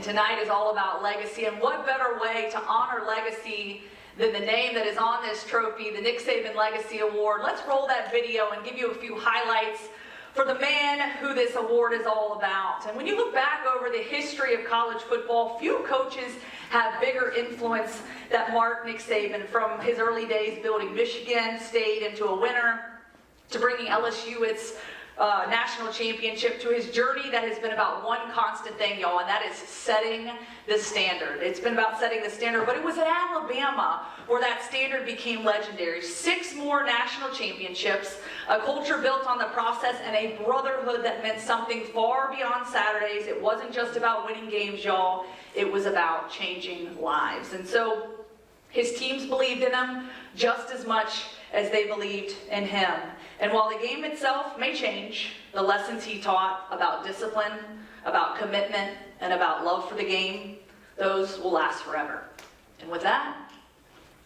And tonight is all about legacy, and what better way to honor legacy than the name that is on this trophy, the Nick Saban Legacy Award. Let's roll that video and give you a few highlights for the man who this award is all about. And when you look back over the history of college football, few coaches have bigger influence that mark Nick Saban, from his early days building Michigan State into a winner, to bringing LSU its national championship, to his journey that has been about one constant thing, y'all, and that is setting the standard. It's been about setting the standard, but it was at Alabama where that standard became legendary. 6 more national championships, a culture built on the process, and a brotherhood that meant something far beyond Saturdays. It wasn't just about winning games, y'all. It was about changing lives. And so his teams believed in him just as much as they believed in him. And while the game itself may change, the lessons he taught about discipline, about commitment, and about love for the game, those will last forever. And with that,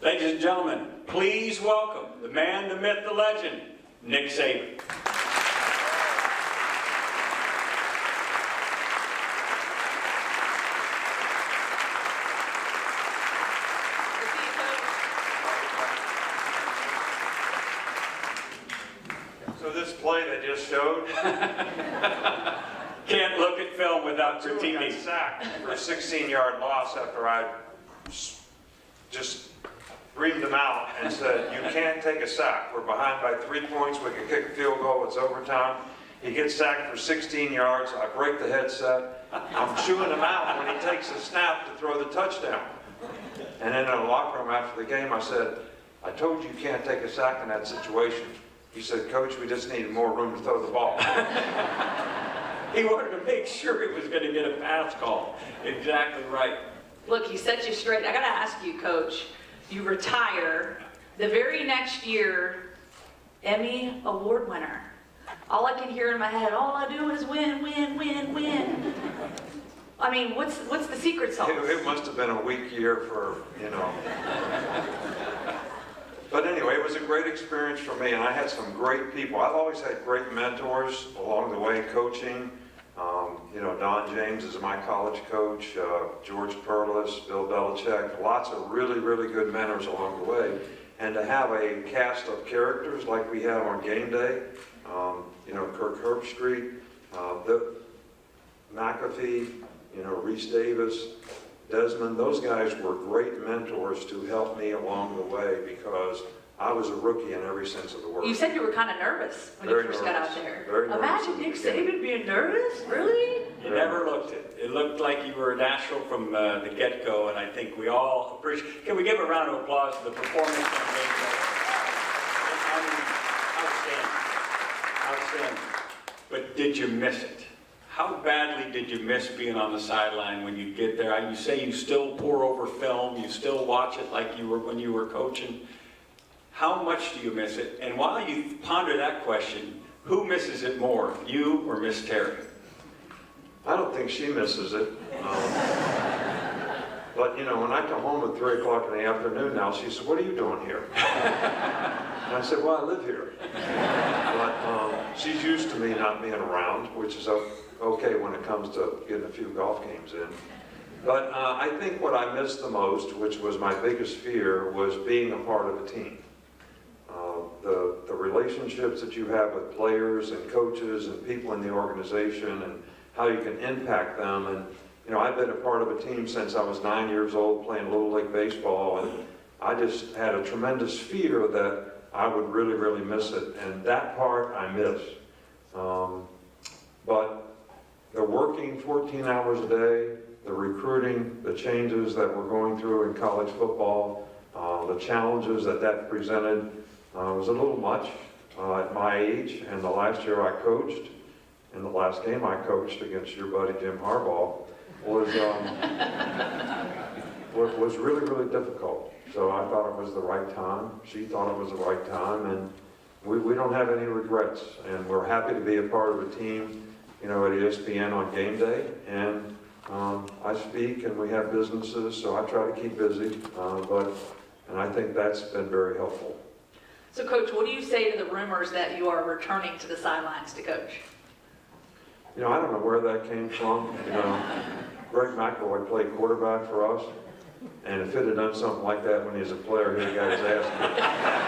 ladies and gentlemen, please welcome the man, the myth, the legend, Nick Saban. So this play they just showed, Can't look at film without Tua got critiquing. sacked for a 16-yard loss after I just reamed them out and said, you can't take a sack. We're behind by 3 points. We can kick a field goal. It's overtime. He gets sacked for 16 yards. I break the headset. I'm chewing him out when he takes a snap to throw the touchdown. And then in the locker room after the game, I said, I told you you can't take a sack in that situation. He said, Coach, we just needed more room to throw the ball. He wanted to make sure it was going to get a pass call. Exactly right. look, he set you straight. I gotta ask you, Coach, you retire the very next year, Emmy Award winner. All I can hear in my head, all I do is win, win, win, win. I mean, what's the secret sauce? It must have been a weak year for, you know. But anyway, it was a great experience for me, and I had some great people. I've always had great mentors along the way, coaching. You know, Don James is my college coach, George Perlis, Bill Belichick, lots of really, really good mentors along the way. And to have a cast of characters like we had on game day, you know, Kirk Herbstreit, McAfee, you know, Reese Davis, Desmond, those guys were great mentors to help me along the way because I was a rookie in every sense of the word. You said you were kind of nervous when you first got out there. Very nervous. Imagine Nick Saban being nervous? Really? You never looked it. It looked like you were a natural from the get-go, and I think we all appreciate. Can we give a round of applause for the performance on game day? I mean, outstanding. Outstanding. But did you miss it? How badly did you miss being on the sideline when you get there? You say you still pour over film, you still watch it like you were when you were coaching. How much do you miss it? And while you ponder that question, who misses it more, you or Miss Terry? I don't think she misses it. But, you know, when I come home at 3 o'clock in the afternoon now, she said, what are you doing here? And I said, well, I live here. But she's used to me not being around, which is okay when it comes to getting a few golf games in. But I think what I missed the most, which was my biggest fear, was being a part of a team. The relationships that you have with players and coaches and people in the organization and how you can impact them. And, you know, I've been a part of a team since I was 9 years old playing Little League Baseball, and I just had a tremendous fear that I would really, really miss it. And that part I miss. But the working 14 hours a day, the recruiting, the changes that we're going through in college football, the challenges that presented was a little much at my age. And the last year I coached, and the last game I coached against your buddy Jim Harbaugh was really, really difficult. So I thought it was the right time. She thought it was the right time, and we don't have any regrets. And we're happy to be a part of a team, you know, at ESPN on game day. And I speak, and we have businesses, so I try to keep busy. And I think that's been very helpful. So, Coach, what do you say to the rumors that you are returning to the sidelines to coach? You know, I don't know where that came from. You know, Greg McElroy played quarterback for us, and if he'd have done something like that when he was a player, he'd have got his ass kicked.